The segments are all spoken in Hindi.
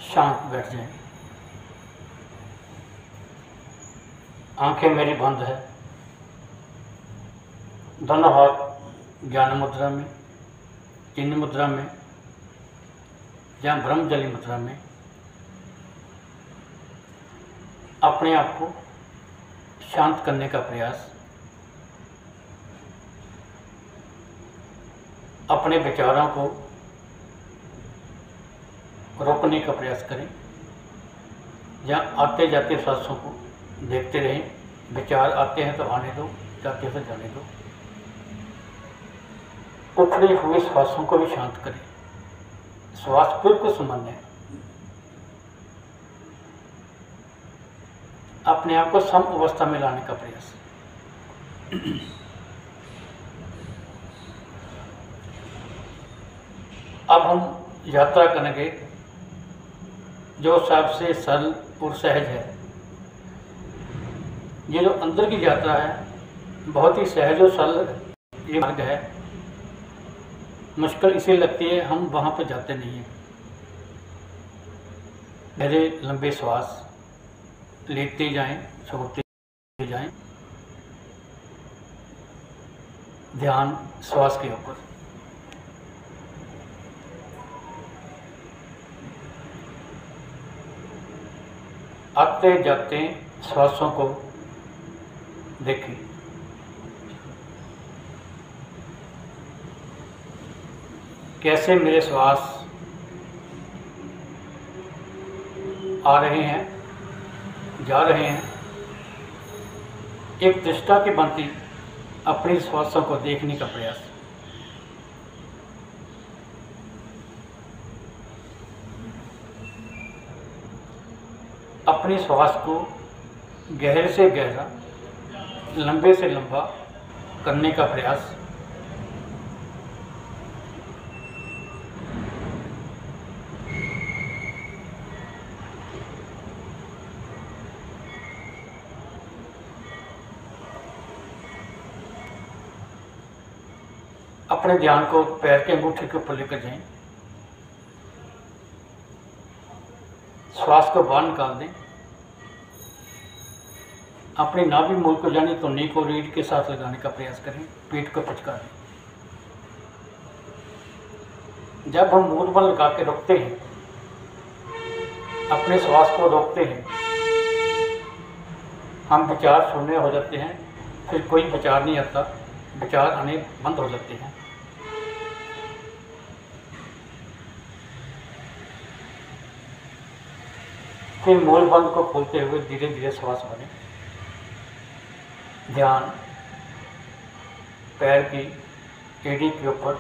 शांत बैठ जाएं। आंखें मेरी बंद है, दोनों हाथ ज्ञान मुद्रा में, चिन्ह मुद्रा में या ब्रह्मजली मुद्रा में अपने आप को शांत करने का प्रयास, अपने विचारों को रोकने का प्रयास करें या आते जाते सांसों को देखते रहें। विचार आते हैं तो आने दो, जाते हैं तो जाने दो। उठने हुए श्वासों को भी शांत करें। श्वास बिल्कुल सामान्य है। अपने आप को सम अवस्था में लाने का प्रयास। अब हम यात्रा करेंगे जो सबसे सरल और सहज है। ये जो अंदर की यात्रा है बहुत ही सहज और सरल ये मार्ग है। मुश्किल इसे लगती है हम वहाँ पर जाते नहीं हैं। गहरे लंबे श्वास लेते जाएं, छोड़ते जाएं। ध्यान श्वास के ऊपर। आते जाते श्वासों को देखें। कैसे मेरे श्वास आ रहे हैं, जा रहे हैं। एक दृष्टा की भांति अपने श्वासों को देखने का प्रयास। अपने श्वास को गहरे से गहरा, लंबे से लंबा करने का प्रयास। अपने ध्यान को पैर के अंगूठे के ऊपर लेकर जाएं। श्वास को बाहर निकाल दें। अपनी नाभि मूल को यानी धुनी को रीढ़ के साथ लगाने का प्रयास करें। पीठ को पचकारें। जब हम मूल बल लगा के रोकते हैं, अपने श्वास को रोकते हैं, हम विचार शून्य हो जाते हैं। फिर कोई विचार नहीं आता, विचार आने बंद हो जाते हैं। फिर मूल बंद को खोलते हुए धीरे धीरे श्वास भरें। ध्यान पैर की एड़ी के ऊपर,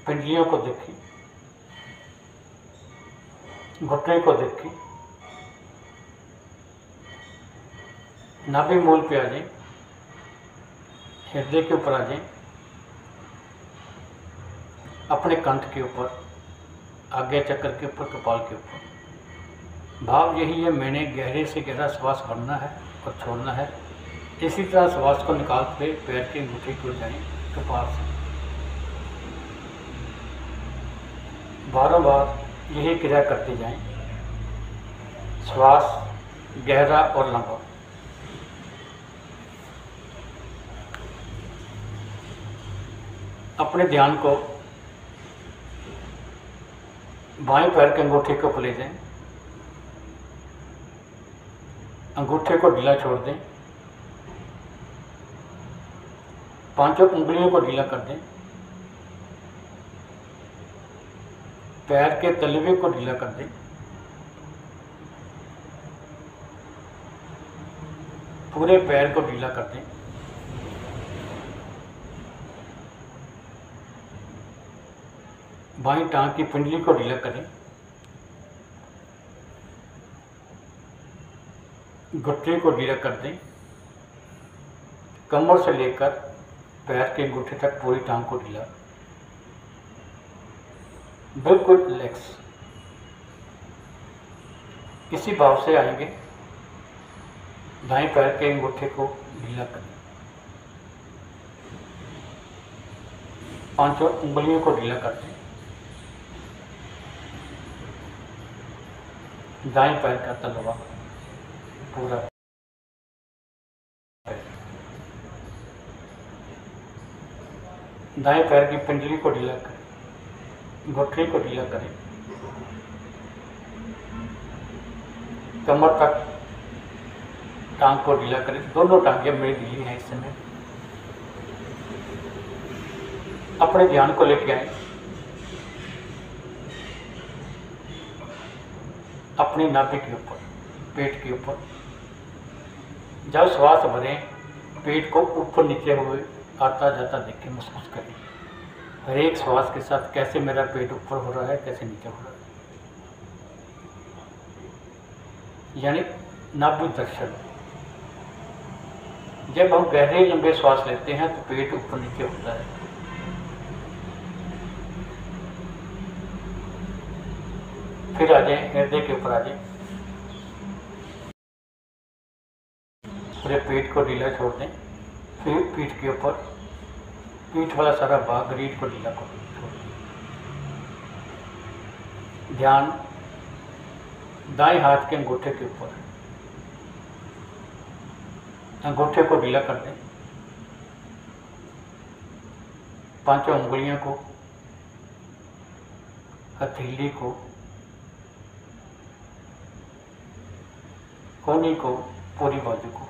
पिंडलियों को देखें, घुटने को देखें। नाभि मूल पे आ जाएं, हृदय के ऊपर आ जाएं, अपने कंठ के ऊपर, आज्ञा चक्र के ऊपर, कपाल के ऊपर। भाव यही है, मैंने गहरे से गहरा श्वास भरना है और छोड़ना है। इसी तरह श्वास को निकालते हुए पैर के अंगूठे को जाएं कपाल से। बारों बार यही क्रिया करते जाएं। श्वास गहरा और लंबा। अपने ध्यान को बाएं पैर के अंगूठे को ऊपर ले जाएं। अंगूठे को ढीला छोड़ दें। पांचों उंगलियों को ढीला कर दें। पैर के तलवे को ढीला कर दें। पूरे पैर को ढीला कर दें। बाईं टांग की पिंडली को ढीला करें। घुटने को ढीला कर दें। कमर से लेकर पैर के अंगूठे तक पूरी टांग को ढीला, बिल्कुल रिलैक्स। इसी भाव से आएंगे। दाएं पैर के अंगूठे को ढीला करें। पांचों उंगलियों को ढीला कर दें। दाएं पैर का तलवा, पूरा पैर, दाएं पैर की पिंडली को ढीला करें, घुटने को ढीला करें, कमर तक टांग को ढीला करें। दोनों टांगें मेरी ढीली हैं इस समय। अपने ध्यान को लेके आए अपनी नाभि के ऊपर, पेट के ऊपर। जब श्वास भरें पेट को ऊपर नीचे हुए आता जाता देख के महसूस करें। हर एक श्वास के साथ कैसे मेरा पेट ऊपर हो रहा है, कैसे नीचे हो रहा है, यानी नाभि दर्शन। जब हम गहरे लंबे श्वास लेते हैं तो पेट ऊपर नीचे होता है। फिर आ जाए हृदय के ऊपर, आ जाए पूरे पेट को ढीला छोड़ दें। फिर पीठ के ऊपर, पीठ वाला सारा भाग, रीढ़ को ढीला छोड़ दें। ध्यान दाएं हाथ के अंगूठे के ऊपर, अंगूठे को ढीला कर दें। पांचों उंगलियों को, हथेली को, कोहनी को, पूरी बाजू को।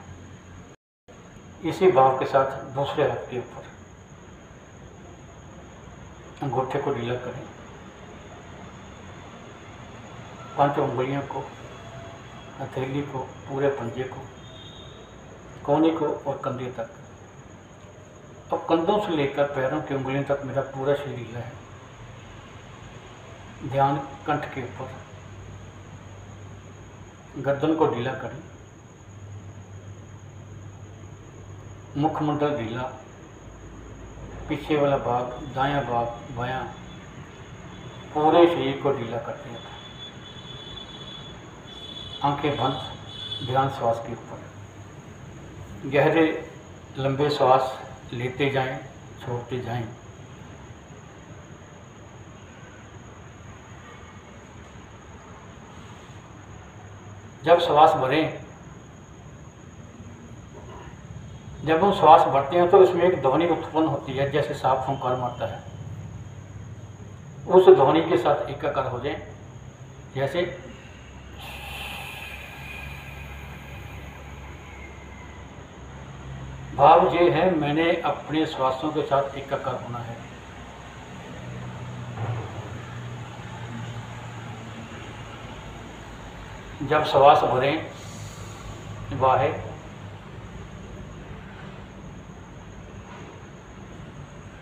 इसी भाव के साथ दूसरे हाथ के ऊपर अंगूठे को ढीला करें। पांचों उंगलियों को, हथेली को, पूरे पंजे को, कोहनी को और कंधे तक। अब कंधों से लेकर पैरों की उंगलियों तक मेरा पूरा शरीर ढीला है। ध्यान कंठ के ऊपर, गर्दन को ढीला करें। मुखमंडल ढीला, पीछे वाला भाग, दायां भाग, बायां, पूरे शरीर को ढीला करते हैं। आंखें बंद, ध्यान श्वास के ऊपर। गहरे लंबे श्वास लेते जाएं, छोड़ते जाएं। जब श्वास भरें, जब हम श्वास भरते हैं तो इसमें एक ध्वनि उत्पन्न होती है, जैसे सांप फुंकार मारता है। उस ध्वनि के साथ एकाकार हो जाए। जैसे भाव ये है, मैंने अपने श्वासों के साथ एकाकार होना है। जब श्वास भरें बाहे,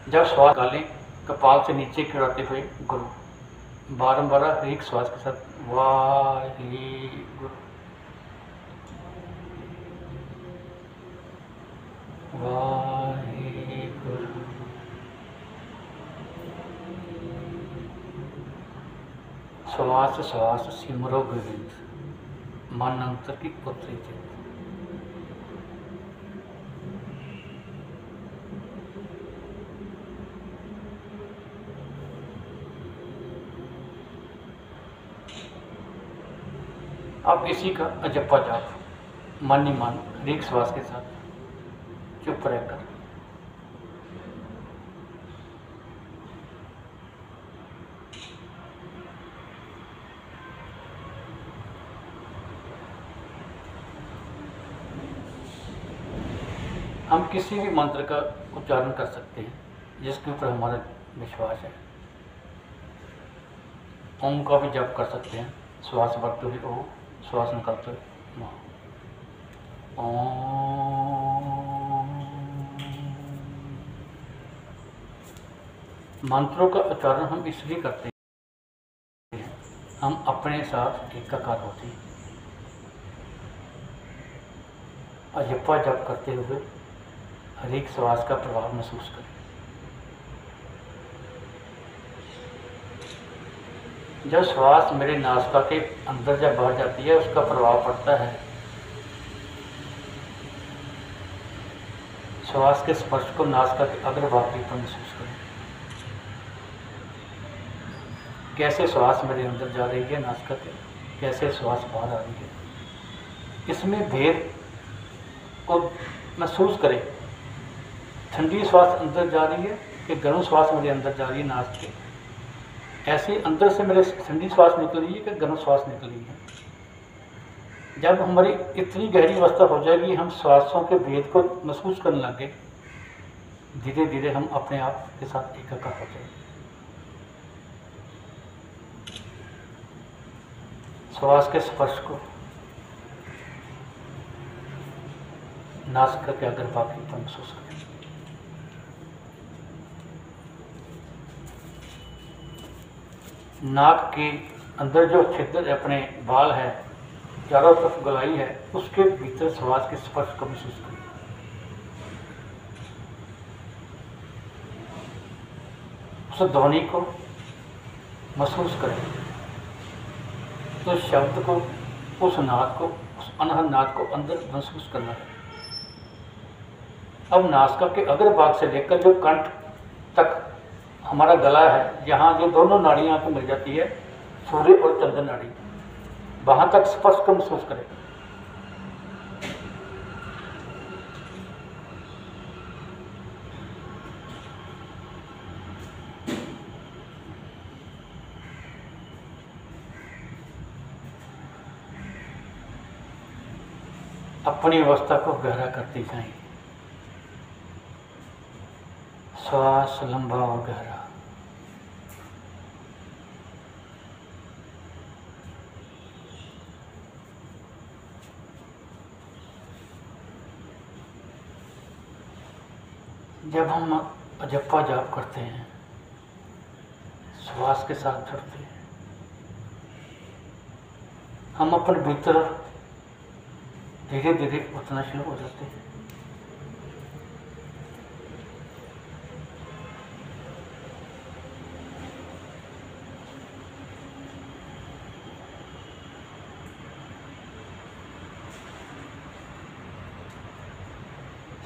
जब श्वास निकालें कपाल से नीचे गिराते हुए गुरु। बारंबार एक श्वास के साथ वाहेगुरु, वाहेगुरु। श्वास श्वास सिमरो गोविंद, मन अंतर की पुत्री चित। अब इसी का अजप्पा जाप मन ही मन एक श्वास के साथ चुप रहकर हम किसी भी मंत्र का उच्चारण कर सकते हैं जिसके ऊपर हमारा विश्वास है। ओम का भी जप कर सकते हैं, श्वास भरते हुए ओ, श्वास निकालते हुए ओम। मंत्रों का उच्चारण हम इसलिए करते हैं, हम अपने साथ एकाकार होते हैं। अजप्पा जप करते हुए हर एक श्वास का प्रभाव महसूस करें। जब श्वास मेरे नासिका के अंदर जब बाहर जाती है उसका प्रभाव पड़ता है। श्वास के स्पर्श को नासिका के अग्रभाग के ऊपर महसूस करें। कैसे श्वास मेरे अंदर जा रही है नासिका के, कैसे श्वास बाहर आ रही है। इसमें भेद को महसूस करें। ठंडी श्वास अंदर जा रही है कि गर्म श्वास मेरे अंदर जा रही है नाक के। ऐसे अंदर से मेरे ठंडी श्वास निकल रही है कि गर्म श्वास निकल रही है। जब हमारी इतनी गहरी अवस्था हो जाएगी, हम श्वासों के भेद को महसूस करने लगे, धीरे धीरे हम अपने आप के साथ एकाकार हो जाएंगे। श्वास के स्पर्श को नासिका के अग्रभाग की तरफ महसूस करें। नाक के अंदर जो छिद्र अपने बाल है, चारों तरफ गोलाई है, उसके भीतर श्वास के स्पर्श को महसूस करें। उस ध्वनि को महसूस करें, तो शब्द को, उस नाद को, उस अनहद नाद को अंदर महसूस करना है। अब नासिका के अग्रभाग से लेकर जो कंठ तक हमारा गला है, जहाँ जो दोनों नाड़ियाँ को मिल जाती है, सूर्य और चंद्र नाड़ी, वहाँ तक स्पर्श को महसूस करें। अपनी अवस्था को गहरा करते जाएं। श्वास लंबा और गहरा। जब हम अजप्पा जाप करते हैं, श्वास के साथ जुड़ते हैं, हम अपने भीतर धीरे धीरे उतना शुरू हो जाते हैं।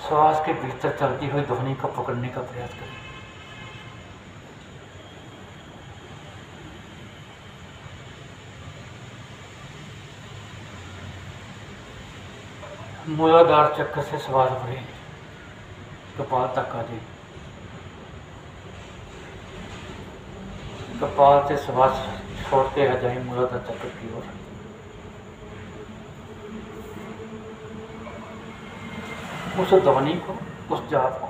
श्वास के भीतर चलती हुई ध्वनि को पकड़ने का प्रयास करें। मूलाधार चक्र से श्वास भरें, कपाल तक आ जाए। कपाल से श्वास छोड़ते आ जाए मूलाधार चक्र की ओर। उस ध्वनि को, उस जाप को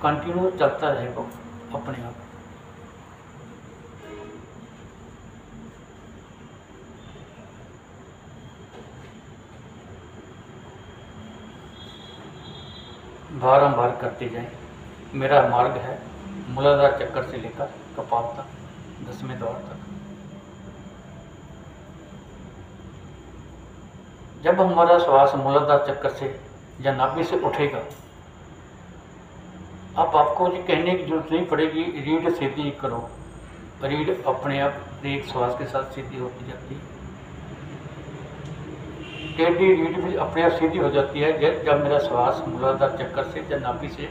कंटिन्यू चलता रहेगा अपने आप। बारंबार करते जाएं। मेरा मार्ग है मूलाधार चक्र से लेकर कपाल तक, 10वें द्वार तक। जब हमारा श्वास मूलाधार चक्र से या नाभि से उठेगा, अब आपको ये कहने की जरूरत नहीं पड़ेगी रीढ़ सीधी करो। रीढ़ अपने आप एक श्वास के साथ सीधी होती जाती है। टेढ़ी रीढ़ भी अपने आप सीधी हो जाती है जब मेरा श्वास मूलाधार चक्र से या नाभि से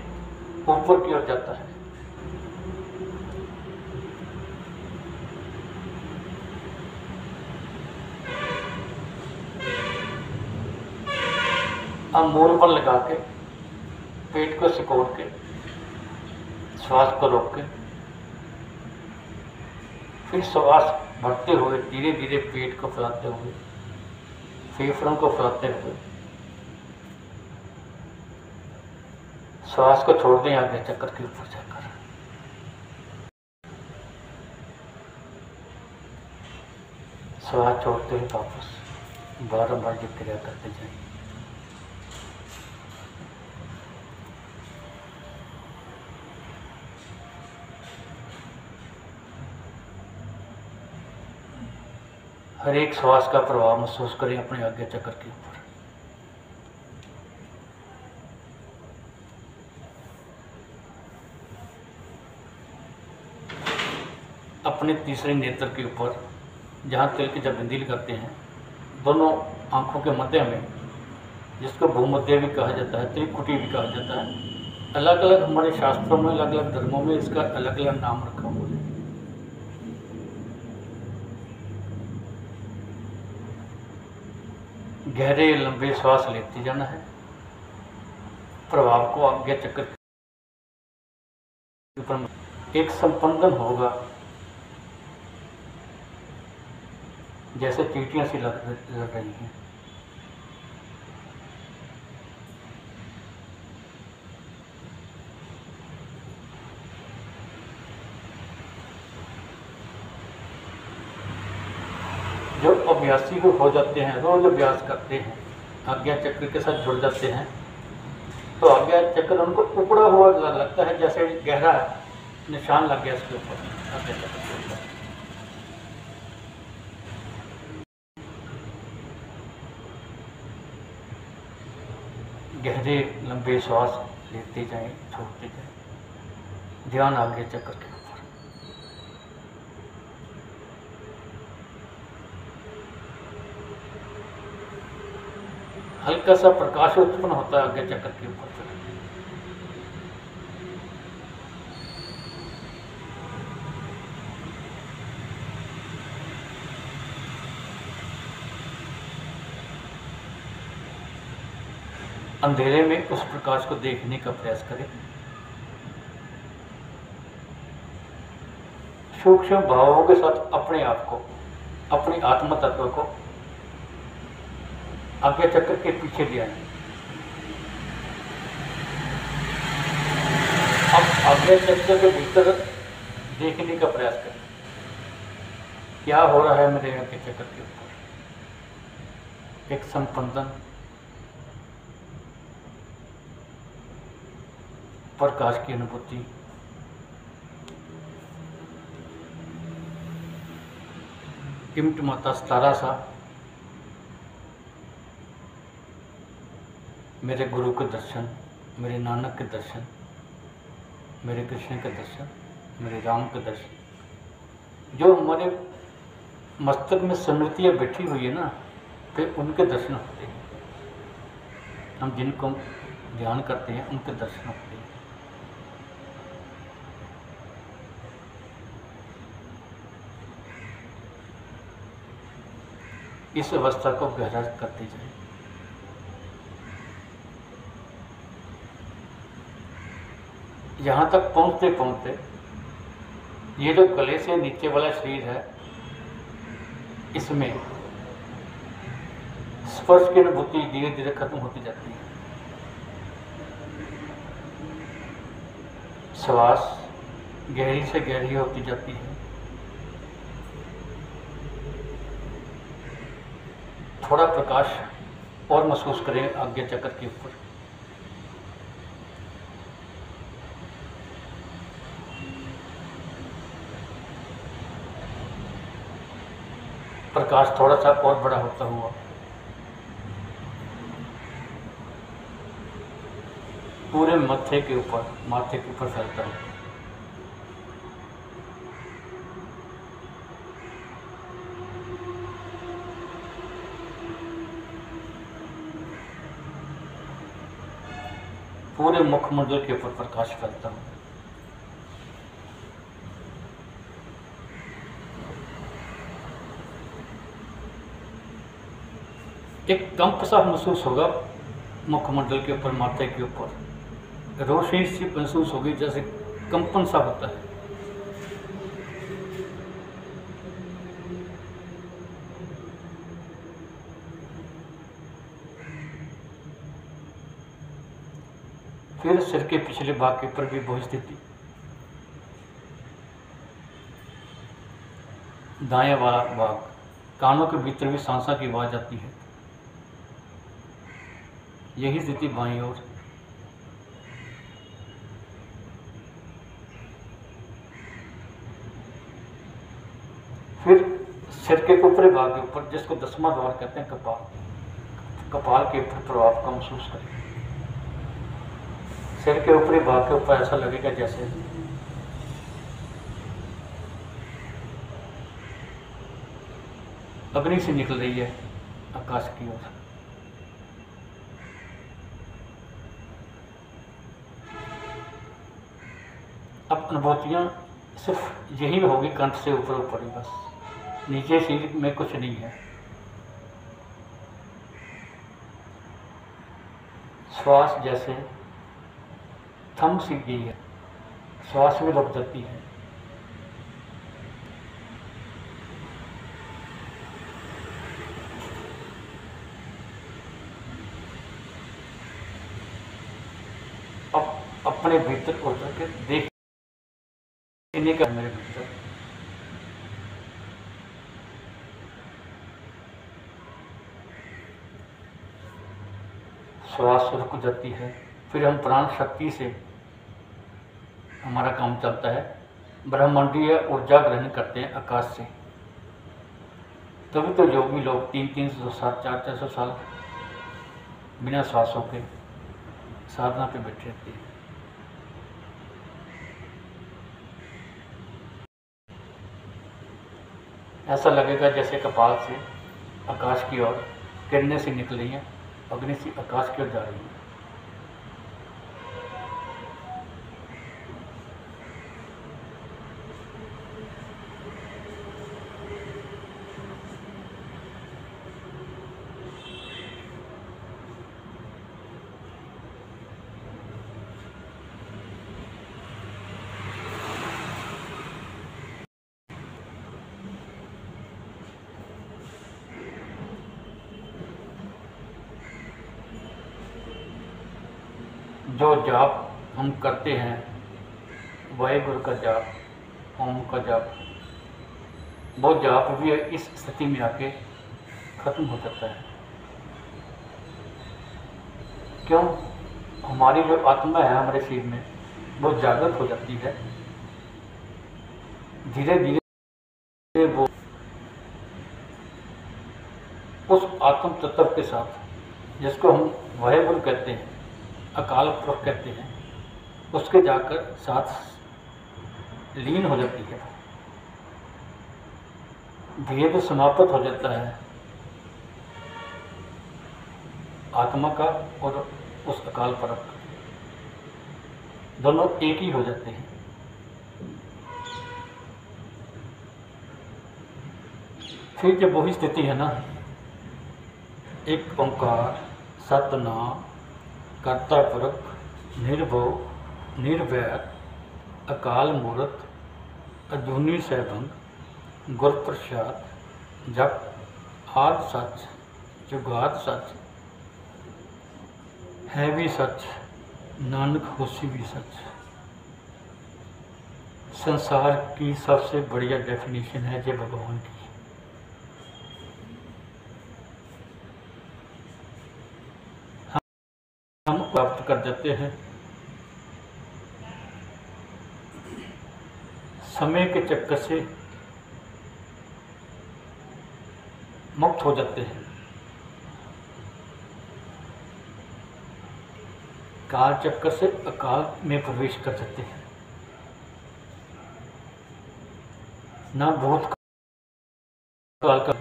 ऊपर की ओर जाता है। अब मूल पर लगा के पेट को सिकोड़ के श्वास को रोक के फिर श्वास भरते हुए धीरे धीरे पेट को फैलाते हुए, फेफड़ों को फैलाते हुए श्वास को छोड़ दें आगे चक्कर के ऊपर जाकर। श्वास छोड़ते हुए वापस बारंबार ये क्रिया करते जाएं। हर एक श्वास का प्रभाव महसूस करें अपने आज्ञा चक्र के ऊपर। अपने तीसरे नेत्र के ऊपर जहाँ तिल की जब बिंदी लगाते हैं, दोनों आंखों के मध्य में, जिसको भूमध्य भी कहा जाता है, त्रिकुटी भी कहा जाता है। अलग अलग हमारे शास्त्रों में, अलग अलग धर्मों में इसका अलग अलग नाम रखा हुआ है। गहरे लंबे श्वास लेते जाना है। प्रभाव को आज्ञा चक्र के ऊपर एक संपंदन होगा, जैसे चींटियां सी लग रही हैं। जो अभ्यासी को हो जाते हैं, रोज अभ्यास करते हैं, आज्ञा चक्र के साथ जुड़ जाते हैं, तो आज्ञा चक्र उनको उकड़ा हुआ लगता है, जैसे गहरा निशान लग गया इसके ऊपर आज्ञा चक्र के ऊपर। गहरे लंबे श्वास लेते जाएं, छोड़ते जाएं, ध्यान आज्ञा चक्र के ऊपर। हल्का सा प्रकाश उत्पन्न होता है आज्ञा चक्र के ऊपर। अंधेरे में उस प्रकाश को देखने का प्रयास करें। सूक्ष्म भावों के साथ अपने आप को, अपनी आत्म तत्व को आज्ञा चक्र के पीछे ले आए। अब आज्ञा चक्र के भीतर देखने का प्रयास करें, क्या हो रहा है मेरे आज्ञा चक्र के ऊपर। एक संपंदन, प्रकाश की अनुभूति, टिमटिमाता सितारा सा, मेरे गुरु के दर्शन, मेरे नानक के दर्शन, मेरे कृष्ण के दर्शन, मेरे राम के दर्शन, जो हमारे मस्तक में स्मृतियाँ बैठी हुई है ना, फिर उनके दर्शन होते हैं। हम जिनको ध्यान करते हैं उनके दर्शन होते हैं। इस अवस्था को गहरा करते जाए। यहाँ तक पहुँचते पहुँचते ये जो गले से नीचे वाला शरीर है, इसमें स्पर्श की अनुभूति धीरे धीरे खत्म होती जाती है। श्वास गहरी से गहरी होती जाती है। थोड़ा प्रकाश और महसूस करें आज्ञा चक्र के ऊपर। प्रकाश थोड़ा सा और बड़ा होता हुआ पूरे माथे के ऊपर फैलता है। पूरे मुखमंडल के ऊपर प्रकाश फैलता है। एक कंप सा महसूस होगा मुखमंडल के ऊपर, माथे के ऊपर रोशनी सी महसूस होगी, जैसे कंपन सा होता है। फिर सिर के पिछले भाग के ऊपर भी वही स्थिति, दाएं वाला भाग, कानों के भीतर भी सांसा की आवाज आती है। यही स्थिति बाईं ओर। फिर सिर के ऊपरी भाग के ऊपर, जिसको 10वां द्वार कहते हैं, कपाल के ऊपर प्रभाव का महसूस करें। सिर के ऊपरी भाग के ऊपर ऐसा लगेगा जैसे अग्नि से निकल रही है आकाश की ओर। अब अनुभूतियाँ सिर्फ यही होगी, कंठ से ऊपर ऊपर ही, बस नीचे शरीर में कुछ नहीं है। श्वास जैसे थम सी गई है, श्वास भी रुक जाती है। अब अपने भीतर उतर के देख इन्हीं का मेरे भीतर श्वास रुक जाती है। फिर हम प्राण शक्ति से हमारा काम चलता है, ब्रह्मांडीय ऊर्जा ग्रहण करते हैं आकाश से। तभी तो योगी लोग 300-300 साल 400 साल बिना श्वासों के साधना पे बैठे रहते हैं। ऐसा लगेगा जैसे कपाल से आकाश की ओर किरणें सी निकल रही हैं, अग्नि सी आकाश की ओर जा रही है। जो जाप हम करते हैं, वाहेगुरु का जाप, ओम का जाप, वो जाप भी इस स्थिति में आके खत्म हो जाता है। क्यों? हमारी जो आत्मा है हमारे शरीर में वो जागृत हो जाती है। धीरे धीरे वो उस आत्म तत्व के साथ, जिसको हम वाहेगुरु कहते हैं, अकाल पुरख कहते हैं, उसके जाकर साथ लीन हो जाती है। भेद समाप्त हो जाता है आत्मा का और उस अकाल पुरख, दोनों एक ही हो जाते हैं। फिर जब वही स्थिति है ना, एक ओंकार सतनाम कर्ता पुरख निर्भव निर्वैर अकाल मूर्त अजूनी सहभंग गुर प्रसाद जप आद सच जुगाद सच है भी सच नानक होसी भी सच। संसार की सबसे बढ़िया डेफिनेशन है जय भगवान की। हम प्राप्त कर देते हैं, समय के चक्कर से मुक्त हो जाते हैं, काल चक्कर से अकाल में प्रवेश कर सकते हैं। ना भूत काल का,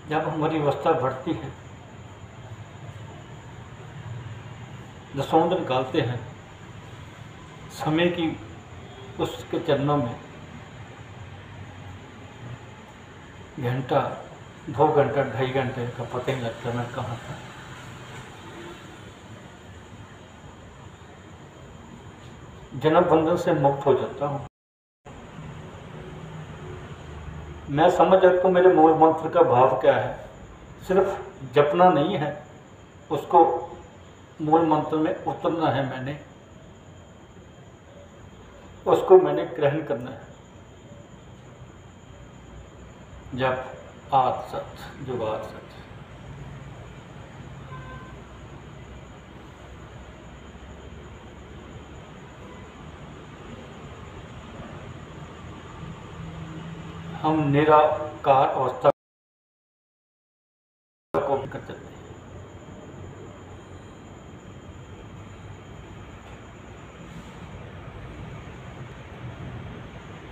जब हमारी अवस्था बढ़ती है, दसौंध निकालते हैं, समय की उसके चरणों में घंटा 2 घंटा 2.5 घंटे का पता ही लगता मैं कहाँ था। जन्म बंधन से मुक्त हो जाता हूँ। मैं समझ रखता हूँ मेरे मूल मंत्र का भाव क्या है। सिर्फ जपना नहीं है, उसको मूल मंत्र में उतरना है। उसको मैंने ग्रहण करना है। जप आद सच जुगाद सच। हम निराकार अवस्था को भी कर सकते हैं।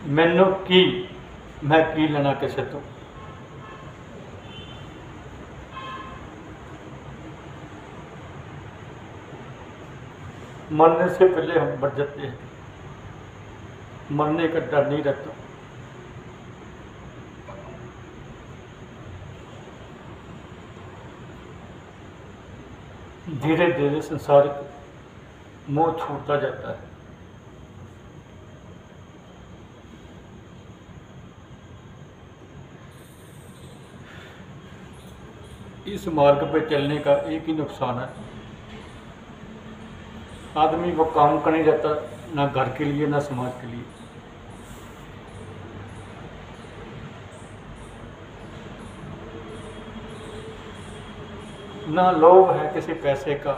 मैनू की मैं की लेना किसे तो। मरने से पहले हम मर जाते हैं, मरने का डर नहीं रहता। धीरे धीरे संसार मोह छूटता जाता है। इस मार्ग पे चलने का एक ही नुकसान है, आदमी को काम करने जाता, ना घर के लिए ना समाज के लिए। ना लोभ है किसी पैसे का,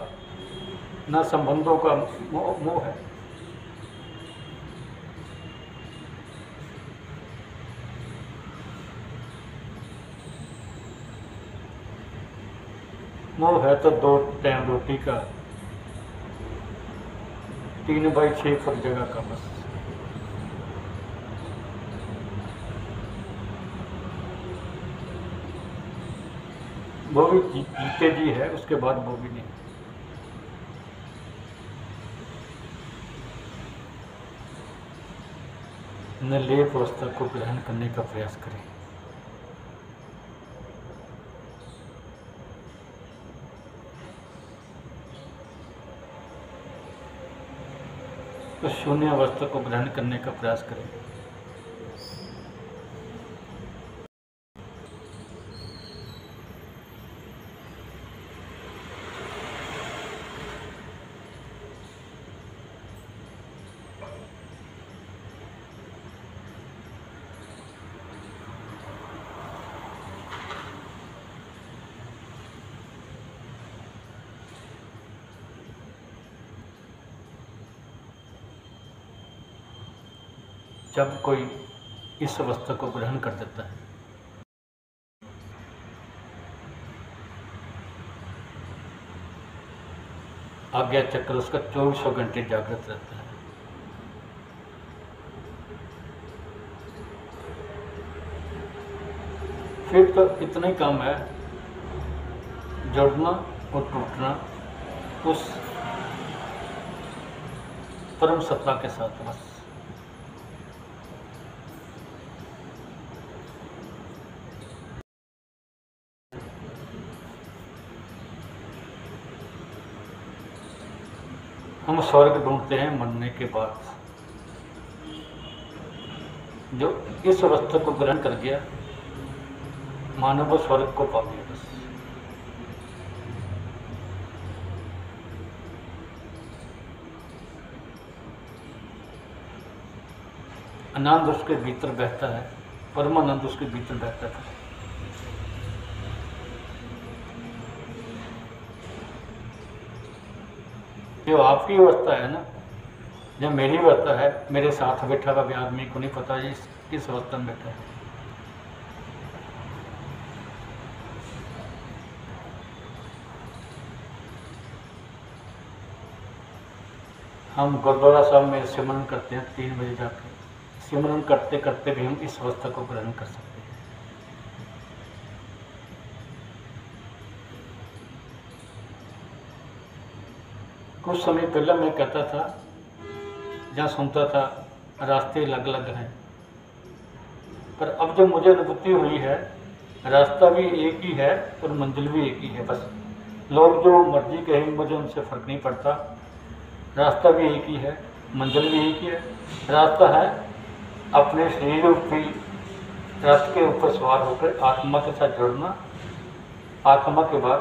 ना संबंधों का मोह है। मोह है तो 2 टाइम रोटी का, 3/6 फुट जगह का बस। वो भी जीते जी है, उसके बाद वो भी नहीं। निर्लेप अवस्था को ग्रहण करने का प्रयास करें। तो शून्य अवस्था को ग्रहण करने का प्रयास करें। जब कोई इस अवस्था को ग्रहण कर देता है, आज्ञा चक्र उसका 24 घंटे जागृत रहता है। फिर तो इतना ही काम है, जुड़ना और टूटना उस परम सत्ता के साथ बस। हम स्वर्ग ढूंढते हैं मरने के बाद। जो इस अवस्था को ग्रहण कर गया, मानो वो स्वर्ग को पा गया बस। आनंद उसके भीतर बहता है, परमानंद उसके भीतर बहता था। जो आपकी अवस्था है ना, जो मेरी अवस्था है, मेरे साथ बैठा हुआ भी आदमी को नहीं पता ये किस अवस्था में बैठा है। हम गुरुद्वारा साहब में सिमरन करते हैं 3 बजे जाकर। सिमरन करते करते भी हम इस अवस्था को ग्रहण कर सकते हैं। कुछ समय पहले मैं कहता था, जहाँ सुनता था रास्ते अलग अलग हैं, पर अब जब मुझे अनुभूति हुई है रास्ता भी एक ही है और मंजिल भी एक ही है बस। लोग जो मर्जी कहें मुझे उनसे फ़र्क नहीं पड़ता, रास्ता भी एक ही है, मंजिल भी एक ही है। रास्ता है अपने शरीर रूपी रथ के ऊपर सवार होकर आत्मा के साथ जुड़ना, आत्मा के बाद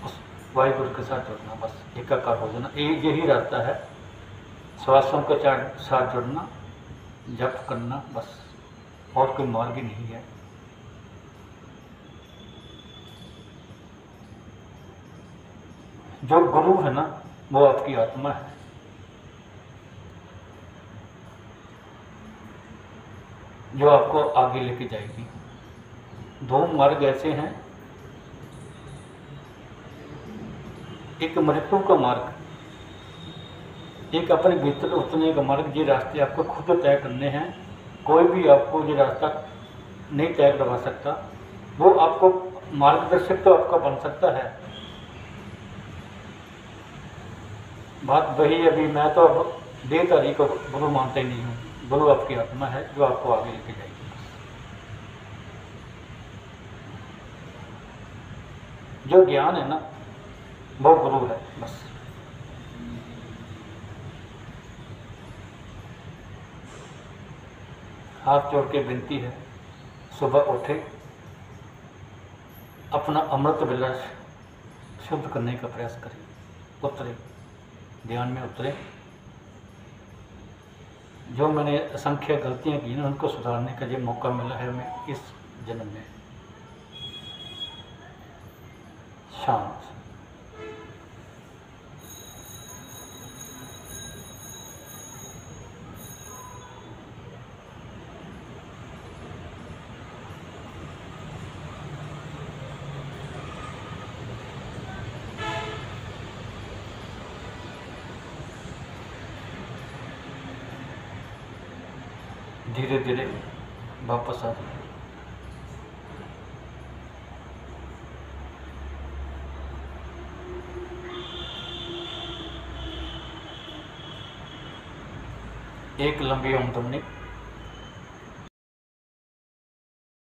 उस वाहिगुरु के साथ जुड़ना, बस एकाकार हो जाना। यही रास्ता है, श्वासों के साथ जुड़ना, जप करना, बस और कोई मार्ग ही नहीं है। जो गुरु है ना, वो आपकी आत्मा है। जो आपको आगे लेके जाएगी। 2 मार्ग ऐसे हैं, एक मृत्यु का मार्ग, एक अपने भीतर उतरने का मार्ग। ये रास्ते आपको खुद तय करने हैं, कोई भी आपको ये रास्ता नहीं तय करवा सकता। वो आपको मार्गदर्शक तो आपका बन सकता है। बात वही, अभी मैं तो अब देहधारी को गुरु मानते ही नहीं हूँ। गुरु आपकी आत्मा है जो आपको आगे लेके जाएगी। जो ज्ञान है ना, वो गुरु है बस। हाथ जोड़ के विनती है, सुबह उठे, अपना अमृत बिलर शुद्ध करने का प्रयास करें, उतरे, ध्यान में उतरे। जो मैंने असंख्य गलतियां की ना, उनको सुधारने का ये मौका मिला है हमें इस जन्म में। शांत। धीरे धीरे वापस आ जाए। एक लंबी आमदनी